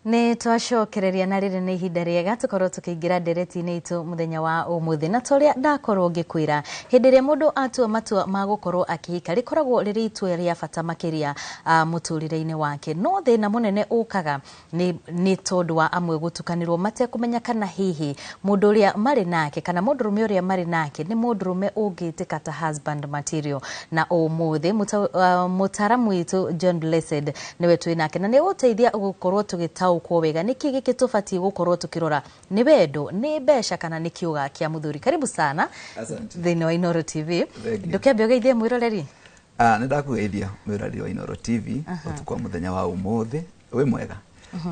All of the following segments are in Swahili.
Ni twacokereria na riri ni ihinda riega tukorwo tukiingira ndereti-ini itu muthenya wa umuthi na toria ndakorwo ngikwira hindi ria mundu atua matua ma gukorwo akihika rikoragwo riri itua ria bata makiria muturire-ini wake no thina munene ukaga ni tondu wa amwe gutukanirwo matekumenya kana hihi mundu uria mari nake kana mundurume uria mari nake ni mundurume ungitika ta husband material na umuthi mutaramu witu John Blessed niwe twinake na ni uteithia gukorwo tugitau kwa wega niki giki tufati gukorwo tukirora ni wendo ni besha kana ni kiuga kia muthuri. Karibu sana thini wa Inooro TV. Ndukebio geithie mwiroreri. Ni ndakugeithia mwiroreri wa Inooro TV utukwa muthenya wa umuthi wi mwega.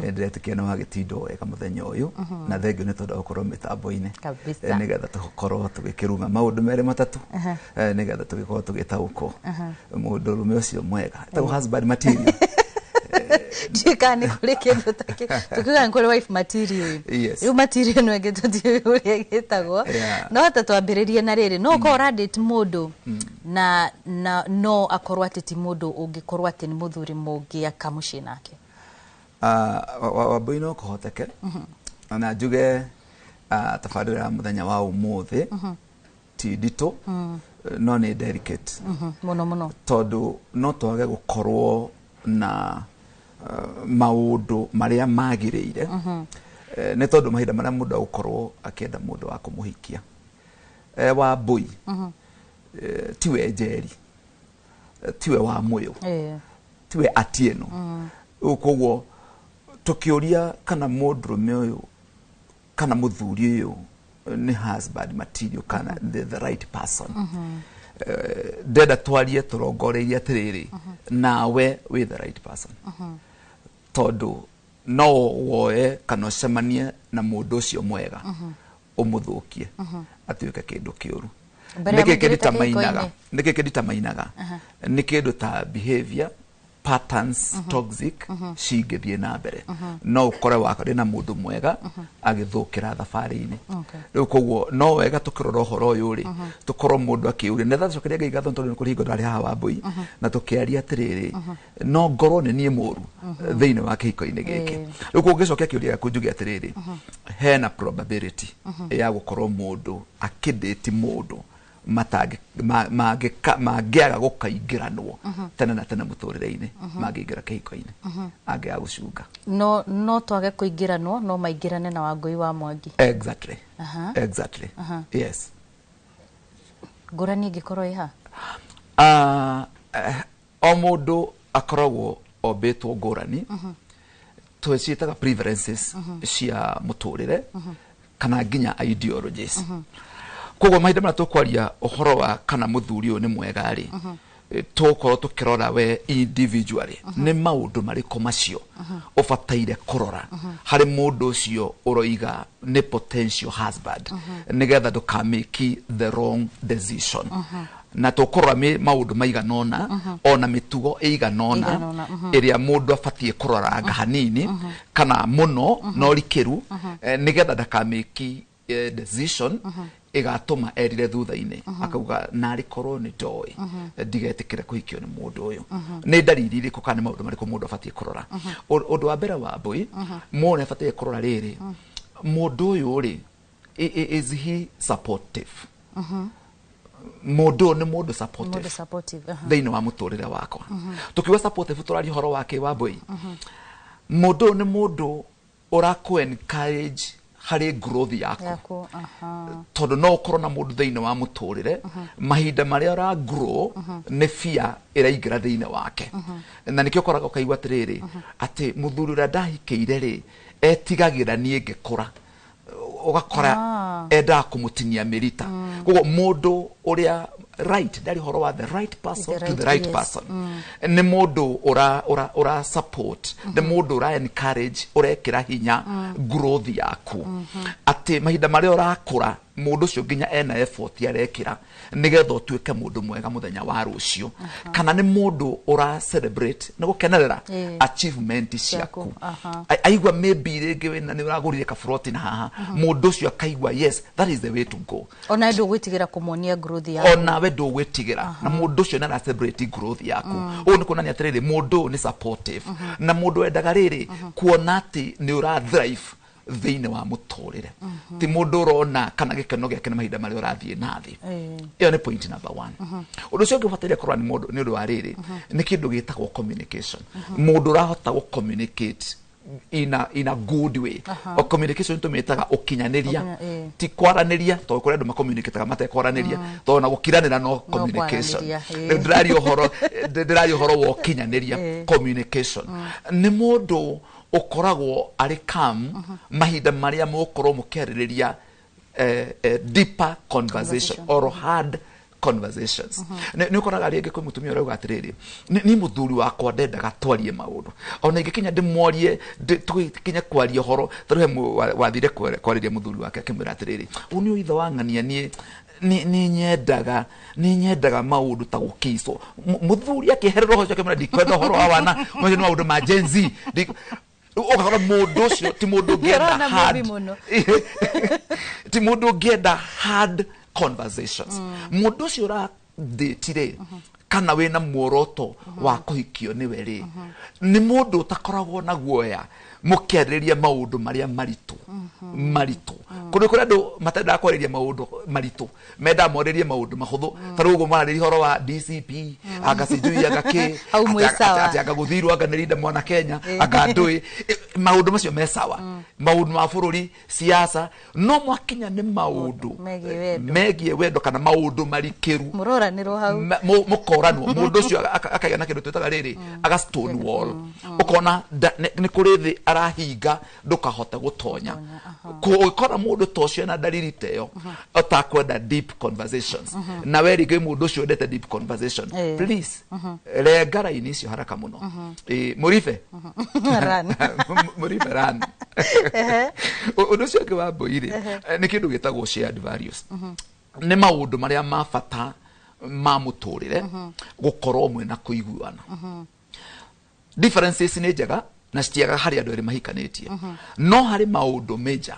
Ndĩretĩkia nĩ wagĩtindo wega mũthenya ũyũ na thengio nĩ tondũ gũkorwo mĩtambo-inĩ nĩgetha tũkorwo tũgĩkĩruma maũndũ merĩ matatũ nĩgetha tũgĩkorwo tũgĩtaũkwo mũndũrũme ũcio mwega etagwo husband material. Chikani kule kindu take tukiga nkore wife material yo material no ngetuti uri gitagwo no hata twambiririe na riri no ko radit mundu na no akorwo atiti mundu ungikorwo ati ni muthuri mungi akamushi nake wabui no kuhoteke na njuge tafarira muthenya wa umuthi ti dito no ni delicate muno tondu no twage gukorwo na maundu maria magiriire ne tondu mahinda maria mundu gukorwo akienda mundu wa kumuhikia wa bui tiwe njeri tiwe wa muyo tiwe atieno ukogwo tukiuria kana mundurume uyu kana muthuri uyu ni husband material kana the right person deda twarie turongoreirie atiriri nawe with the right person tondu no woe kana cemanie na mundu ucio mwega umuthukie atuike kindu kiuru niki nditamainaga niki ndu ta behavior patterns toxic cingithie na mbere no ukore wakari na mundu mwega agithukira thabari-ini riu kogwo no wega tukirora uhoro uyu ri tukorwo mundu akiuri netha cokeria ngai gatho tondu kurihingo ndari haha wambui na tukiaria atiriri no ngoro ni nie muru thiini wa kihiko-ini giki riu kungicokia kiuria kunjuge atiriri hena probability ya gukorwo mundu akidate mundu magiaga gukaingiranwo tena na tena muturire-ini magiingira kihiko-ini agia gucunga no twage kuingiranwo no maingirane na Wangui wa Mwangi. Exactly. Yes. Ngurani ngikorwo iha o mundu akoragwo obetwo ngurani twicitaga preferences cia muturire kana nginya ideologies kogwo mahinda maria tukwaria uhoro wa kana muthuri uyu ni mwega ri tukorwo tukirora we individually ni maundu mariko macio ubataire kurora hari mundu ucio uroiga ni potential husband nigetha ndukamake the wrong decision na tukorora maundu maiganona ona mitugo iganona iria mundu afatie kuroranga hanini kana muno no rikiru nigetha ndakamake decision igatuma erire thutha-ini akauga nari korwo ni ndoi ndigetikire kuhikio ni mundu uyu ni ndariri iriku kana maundu mariko mundu afatie kurora undu wa mbere wa mbui mundu afatie kurora riri mundu uyu ri is he supportive mundu ni mundu supportive thiini wa muturire wakwa tukiwa supportive turari horo wake wa mbui mundu ni mundu uraku encourage hari growth yako tondu no ukorwo na mundu thiini wa muturire mahinda maria ra grow ni fear iraingira thiini wake na nikio koraga ukaigwa atiriri ati muthuri uria ndahikiire ri etigagira nie ngikura ugakora enda kumutinia mirita kogwo mundu uria right ndari horo wa the right person to the right person ni mundu ora support ni mundu ora encourage urekira hinya growth yaku ati mahinda maria urakura mundu ucio nginya ena effort yarekira nigetha utuike mundu mwega muthenya wa rucio kana ni mundu ora celebrate na gukenerera achievement ciaku aigwa maybe ringi wina ni uragurire kaburoti na haha mundu ucio akaigwa yes that is the way to go ona ndu gwitigira kumuonia growth yaku ona we ndũgwĩtigĩra na mũndũ ũcio nĩ ara celebrate growth yaku ũguo nĩ kuonania atĩrĩrĩ mũndũ nĩ supportive na mũndũ wendaga rĩrĩ kuona atĩ nĩ ũra thrive thĩinĩ wa mũtũrĩre ti mũndũ ũrona kana gĩkeno gĩake nĩ mahinda marĩa ũrathiĩ na thĩ ĩyo nĩ point number 1 ũndũ ũcio ũngĩ ũbataire kũrora nĩ mũndũ nĩ ũndũ wa rĩrĩ nĩ kĩndũ gĩtagwo communication mũndũ ũrahota gũ communicate in a good way o communication tumetaga ukinyanĩria ti kwaranĩria to kũrĩa andũ makommunicataga matekwaranĩria to na gũkiranĩra no communication ndĩrari ũhoro wa ukinyanĩria communication nĩ mũndũ ukoragwo arĩ calm mahinda marĩa mũkorwo mũkĩarĩrĩria deeper conversation or hard conversations nĩ ũkoraga rĩngĩ kwĩ mũtumia ũrauga atĩrĩrĩ nĩ mũthuri wakwa ndendaga twarie maũndũ ona ingĩkinya ndĩmworie tũkinya kwaria ũhoro tondũ wathire kwarĩria mũthuri wake akĩmwĩra atĩrĩrĩ ũyũ nĩ ithe wa ng'ania nĩ nyendaga maũndũ ta gũkĩicwo mũthuri akĩherera ũhoro akĩmwĩra ndikwenda ũhoro wa wana macio nĩ maũndũ ma Gen Z ũgakora mũndũ ũcio ti mũndũ ũngĩenda hard ti mũndũ ũngĩenda hard conversations mũndũ ũcio ũrathĩtire kana wĩna muoroto wa kũhikio nĩwe rĩ nĩ mũndũ ũtakoragwo na guoya mũkĩarĩrĩria maũndũ marĩa maritũ kũrĩ andũ matendaga kwarĩrĩria maũndũ maritũ menda morĩrie maũndũ mahũthũ tarĩ ũguo mararĩria ũhoro wa DCP agacinjui agakĩ atĩ agagũthirwo aganĩrinda mwana Kenya agandũĩ maũndũ macio me sawa maũndũ ma bũrũri siasa no mwakinya nĩ maũndũ megie wendo kana maũndũ marikĩru mũroranĩrwo hau mũkoranwo mũndũ ũcio akagĩa na kĩndũ twĩtaga rĩrĩ aga stone wall ũkona nĩ kũrĩ thĩ arahinga ndũkahota gũtonya kũkora mũndũ tocio na dalili teyo utakwenda deep conversations na weri mũndũ ũcio ndete deep conversation please regara ini icio haraka mũno mũribe mũribe ran ũndũ ũcio ũngĩ wa Mbũire nĩ kĩndũ gĩtagwo shared values nĩ maũndũ marĩa ma bata ma mũtũrĩre gũkorwo mwena kũiguana differences nĩ njega na citiaga harĩ andũ erĩ mahikanĩtie no harĩ maũndũ major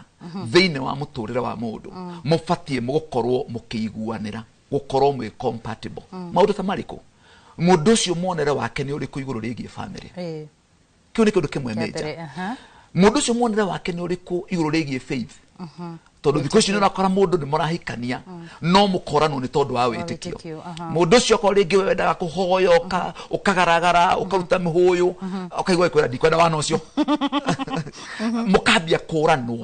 thĩinĩ wa mũtũrĩre wa mũndũ mũbatiĩ mũgũkorwo mũkĩiguanĩra gũkorwo mwĩ compatible maũndũ ta marĩkũ mũndũ ũcio muonere wake nĩ ũrĩkũ igũrũ rĩgiĩ family kĩu nĩ kĩndũ kĩmwe major mũndũ ũcio muonere wake nĩ ũrĩkũ igũrũ rĩgiĩ faith tondũ thikũ ici nĩ ũrakora mũndũ nĩ mũrahikania no mũkoranwo nĩ tondũ wa wĩtĩkio mũndũ ũcio ko rĩngĩ wendaga kũhoya ũkagaragara ũkaruta mĩhũyũ ũkaigua kwĩra ndikwenda wana ũcio mũkambia kũranwo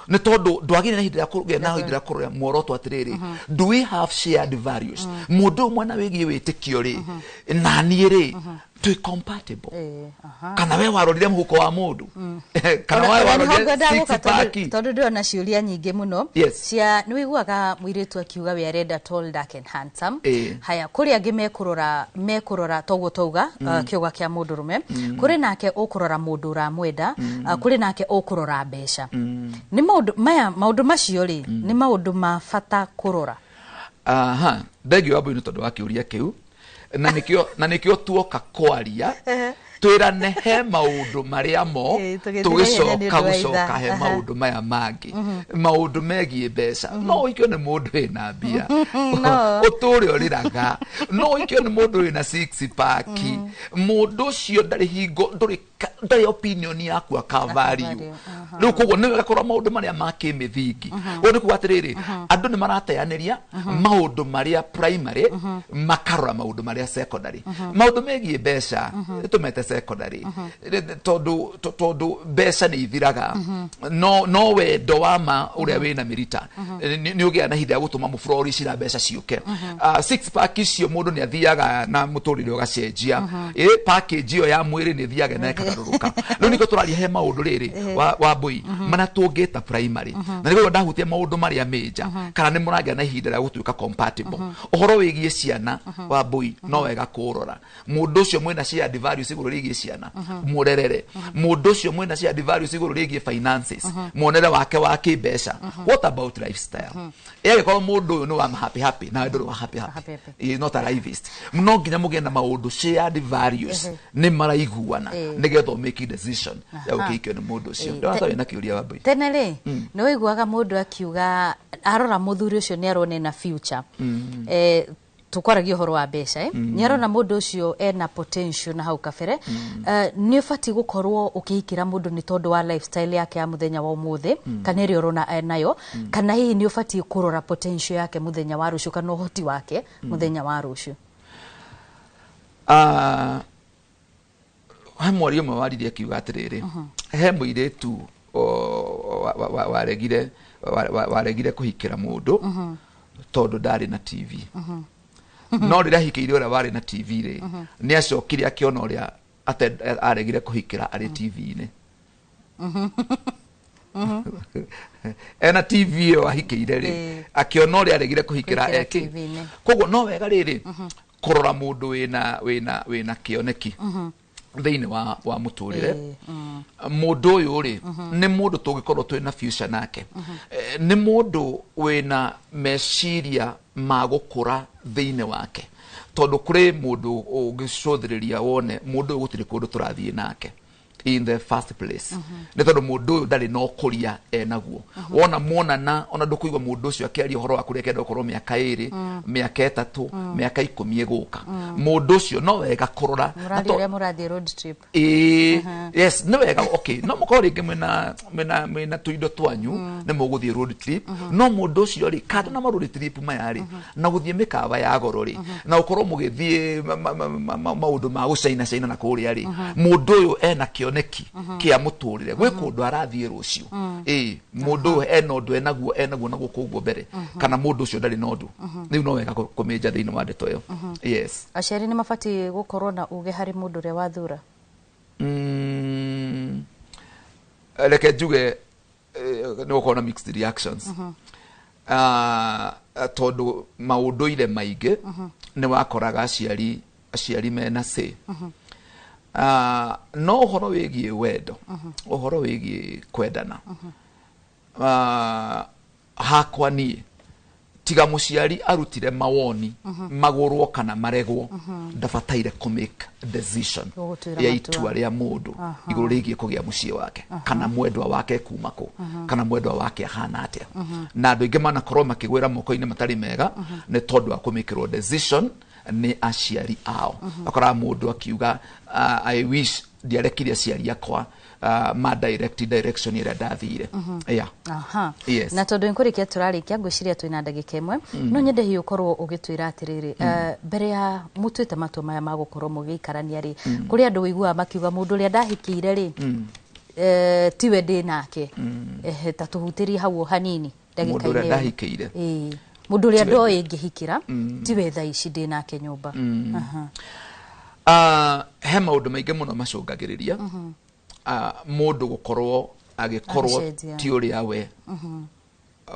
nĩ tondũ ndwagĩrĩire na hĩndĩ ya kũgĩa na hĩndĩ ya kũrĩa muoroto atĩrĩrĩ do we have shared values mũndũ ũmwe na wĩgiĩ wĩtĩkio rĩ na niĩ rĩ to compatible kana we warorire mũhuko wa mũndũ kana we warorire six pack tondũ ndĩrona ciũria nyingĩ mũno cia nĩ wĩiguaga mũirĩtu akiuga we arenda tall dark and handsome haya kũrĩ angĩ mekũrora toguo tauga kĩuga kĩa mũndũrũme kũrĩ nake ũkũrora mũndũ ũramwenda kũrĩ nake ũkũrora mbeca nĩ maũndũ macio rĩ nĩ maũndũ ma bata kũrora ndegĩ wa Mbũire tondũ wa kĩũria kĩu na nikio tuoka kwaria twirane he maundu maria mo tugicoka gucoka he maundu maya mangi maundu megie mbeca no ikio ni mundu wina mbia uturi oriraga no ikio ni mundu wina six pack mundu ucio ndari hingo ndari opinion yaku akavalue riu koguo ni wega korwo maundu maria makĩmĩthingi ũguo nĩ kuga atĩrĩrĩ andũ nĩ marateyanĩria maundu maria primary makarora maundu maria secondary maundu megie mbeca tumete secondary tondu mbeca nĩ ithiraga no wendo wa ma ũrĩa wĩna mĩrita nĩ ũgĩa na hĩndĩ ya gũtũma mũbũrũri cira mbeca ciũke six pack icio mũndũ nĩ athiaga na mũtũrĩre ũgacenjia package ĩyo ya mwĩrĩ nĩ thiaga na ĩkagarũrũka rĩu nĩkĩo tũraria he maũndũ rĩrĩ wa Mbũi mana tũngĩta primary na nĩguo ndahutia maũndũ marĩa major kana nĩ mũragĩa na ihinda rĩa gũtuĩka compatible ũhoro wĩgiĩ ciana wa Mbũi no wega kũrora mũndũ ũcio mwĩna shared values igũrũ rĩgiĩ ciana mũrerere mũndũ ũcio mwĩna shared values igũrũ rĩgiĩ finances muonere wake wa kĩmbeca what about lifestyle ĩgĩkorwo mũndũ ũyũ nĩ wa happy na ndũrĩ wa happy is not a lifeist no nginya mũgĩe na maũndũ shared values nĩ maraiguana nĩgetha make decision ya gũkĩikio nĩ mũndũ ũcio ndĩratawe na kĩũria wa Mbũi tene rĩ nĩ wĩiguaga mũndũ akiuga arora mũthuri ũcio nĩ arone na future tukwaragia horo wa mbeca ni arona mundu ucio ena potential na hau kabere ni ubati gukorwo ukihikira mundu ni tondu wa lifestyle yake ya muthenya wa umuthi kana iri urona nayo kana hihi ni ubati kurora potential yake muthenya wa rucio kana uhoti wake muthenya wa rucio ha mwari umwe waririe kiuga atiriri he muiretu waregire kuhikira mundu tondu ndari na TV no rira hikiire ora wari na TV ri ni acokire akiona uria aregire kuhikira ari TV-ini ena TV yo ahikiire ri akiona uria aregire kuhikira eki koguo no wega riri kurora mundu wina kioneki thiini wa muturire mundu uyu ri ni mundu tungikorwo twina future nake ni mundu wina meciria magukura thiini wake tondu kuri mundu ungicũthĩrĩria wone mundu gutiri kundu turathie nake in the first place ni tondu mundu ndari no kuria enaguo wona monana ona ndukuigwa mundu ucio akiaria horo wa kuria kenda ukorwo miaka 2 miaka 3 miaka 10 eguka mundu ucio no wega kurora murathie road trip yes no wega okay no mukori mena tuindo twanyu ne muguthie road trip no mundu ucio ri kada na road trip mayari na guthie mikawa ya goro ri na ukorwo mugithie maundu ma gucaina na kuria ri mundu uyu ena kioneki kia muturire gwe kundu arathie rucio mundu ena undu enaguo na gukuguo mbere kana mundu ucio ndari na undu riu no wega kumenja thiini wa ndeto iyo yes aciari ni mabati gukorwo na uge hari mundu ria wathura reke njuge ni gukorwo na mixed reactions tondu maundu-ire maingi ni wakoraga aciari mena say no uhoro wigie wendo uhoro wigie kwendana hakwa ni tiga muciari arutire mawoni magurwo kana maregwo ndabataire ku make decision ya itua ria mundu iguru rigie kugia mucie wake kana mwendwa wake kuma ku kana mwendwa wake ahana atia na andu ingi manakorwo makigwira moko-ini matari mega ni tondu wa kumikirwo decision ni aciari ao akora mundu akiuga I wish ndiarekirie aciari akwa ma direction ira ndathire yes na tondu nkurikia turarikia ngwiciria twina ndagika imwe no nyende hiyo korwo ugitwira atiriri mbere ya mutwite matua maya magukorwo mugiikarania ri kuri andu wigua makiuga mundu ria ndahikiire ri tiwe ndi nake ta tuhutirie hau hanini ndagika mundu ria ndahikiire mundu ria ndoi ngihikira tiwe tha ici ndi nake nyumba he maundu maingi muno macungagiriria mundu gukorwo agikorwo ti uria we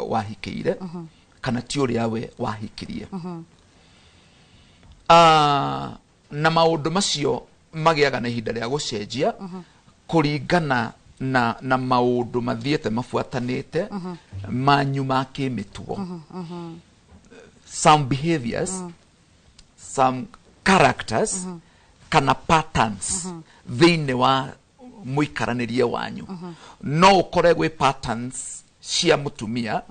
wahikiire kana ti uria we wahikirie na maundu macio magiaga na ihinda ria gucenjia kuringana na maundu mathiete mafuatanite manyu ma kimitugo some behaviors some characters kana patterns thiini wa muikaranirie wanyu no ukore gwe patterns cia mutumia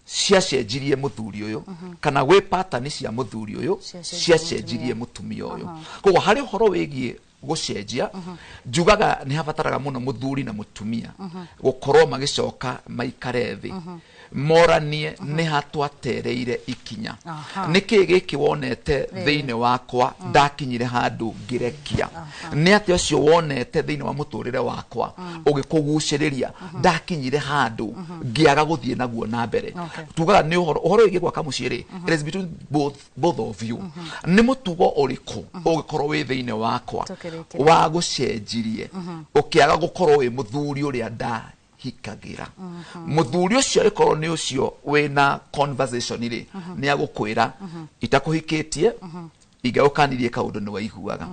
cia cenjirie muthuri uyu kana gwe pattern cia muthuri uyu cia cenjirie mutumia uyu koguo hari horo wigie gucenjia njugaga ni habataraga muno muthuri na mutumia gukorwo magicoka maikare thi moranie ni hatwatereire ikinya niki giki wonete thiini wakwa ndakinyire handu ngirekia ni ati ucio wonete thiini wa muturire wakwa ugikuguciriria ndakinyire handu ngiaga guthie naguo na mbere tugaga ni uhoro igi gwaka muciiri it is between both of you ni mutugo uriku ugikorwo wi thiini wakwa wa gucenjirie ukiaga gukorwo wi muthuri uria hikagira muthuri ucio rikorwo ni ucio wina conversation ri ni agukwira itakuhikitie igaukanirie kaundu ni waiguaga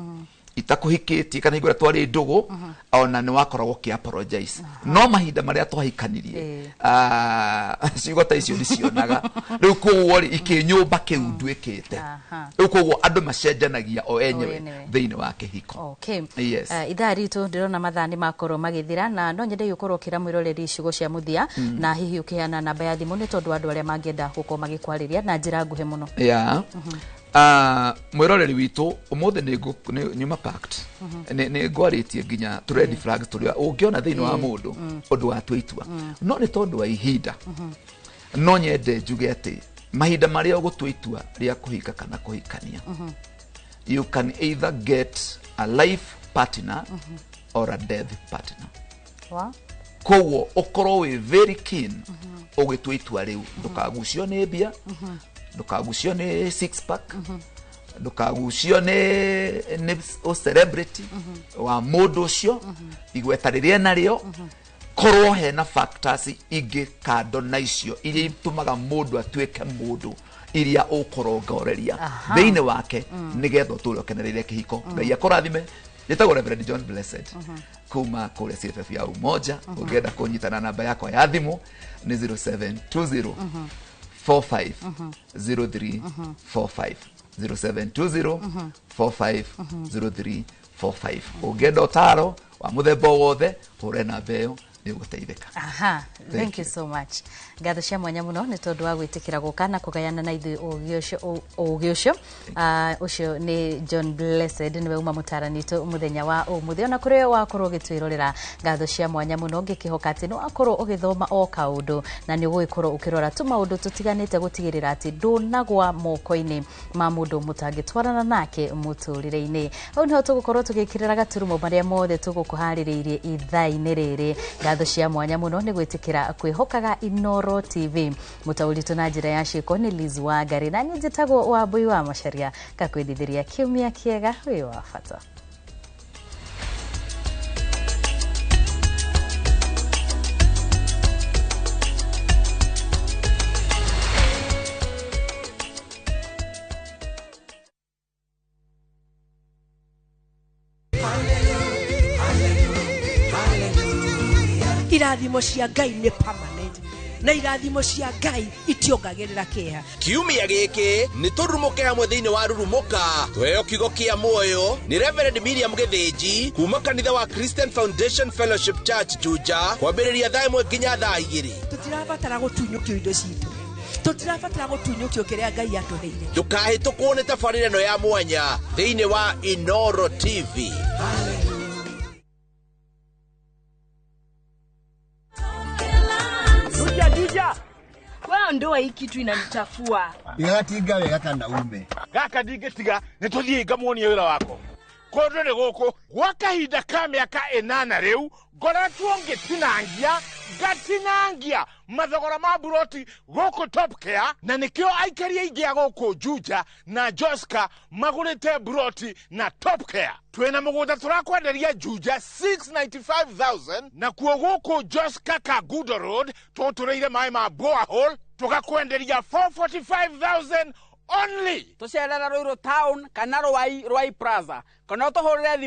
itakuhikitie kana igura twari ndugu ona ni wakoragwo ki apologize no mahinda maria twahikanirie ciugo ta icio nicionaga riu koguo ikinyumba kiu ndwikite riu koguo andu macenjanagia o enyewe thiini wa kihiko yes ithaa ritu ndirona mathani makorwo magithira na no nyende gukorwo kira mwiroreri icigo cia muthia na hihi ukiana namba ya thimu ni tondu andu aria mangienda gukorwo magikwariria na njira nguhe muno mwiroreri witu umuthe ni nyuma packed ni ngwaritie nginya tu red flags turia ungiona thiini wa mundu undu wa twitua no ni tondu wa ihinda no nyende njuge ati mahinda maria ugutwitua ria kuhika kana kuhikania you can either get a life partner or a death partner. Wow. Kowo okoro we very keen ugitwitua riu ndukagucio ni bia ndukagucio ni six pack ndukagucio ni o celebrity wa mundu ucio igwetaririe nario korwo hena factors ingi kando na icio iria itumaga mundu atweke mundu iria ukorongoreria thiini wake nigetho turo kenereire kihiko ngai akurathime. Nitagwo Reverend John Blessed kuma kule CFF ya Umoja. Ungeenda kunyitana namba yako ya thimu ni 0720 45 0345 0720 45 0345. Ungeenda utaro wa muthemba wothe hore namba iyo ni guteithika. Aha, thank you so much. Ngatho cia mwanya muno ni tondu wa gwitikira guka na kugayana na ithui ugiucio ucio ni John Blessed niwe uma mutaranitu muthenya wa umuthi ona kuri wa korwo gitwirorera. Ngatho cia mwanya muno ngikihoka ati no akorwo ugithoma o kaundu na ni ugikorwo ukirora tu maundu tutiganite gutigirira ati ndunagwa moko-ini ma mundu mutangitwarana nake muturire-ini. Au niho tugukorwo tugikirira gaturumo maria mothe tugukuhaririirie ithaa-ini riri. Ngatho cia mwanya muno ni gwitikira kwihokaga Inoro TV. Mutauritu na njira ya ciko ni Liz Wangari na njitagwo wa Mbui wa Macharia gakwendithiria kiumia kiega wi wa bata. Irathimo cia Ngai ni permanent na irathimo cia Ngai itiongagirira kiha. Kiumia giki ni turumuke hamwe thiini wa rurumuka tweo kigo kia moyo ni Reverend Miriam Githinji kuma kanitha wa Christian Foundation Fellowship Church Juja kwambiriria thaa imwe nginya thaa igiri. Tutirabatara gutunyukio indo citu, tutirabatara gutunyukio kiria Ngai atuheire. Ndukahitũkwo nĩ tabarĩra ya mwanya thiini wa Inoro TV. Wewe ndo hii kitu inanichafua. Igatiga wega kana ume. Gaka ndingitiga nituthie ngamuonie wira wako. Kondo ni guku gwa kahinda ka miaka 8 riu ngoretwo ngatinangia mathogora ma buroti guku Top Care na nikio aikaria ingia guku Juja na Joska magurite buroti na Top Care. Twena mugunda turakwenderia Juja 695,000 na kuo guku Joska Kagudo Road tutureire mai ma borehole tukakwenderia 445,000 only. Tucerera Ruiru Town kana Rwai Plaza kana tuhurire thimu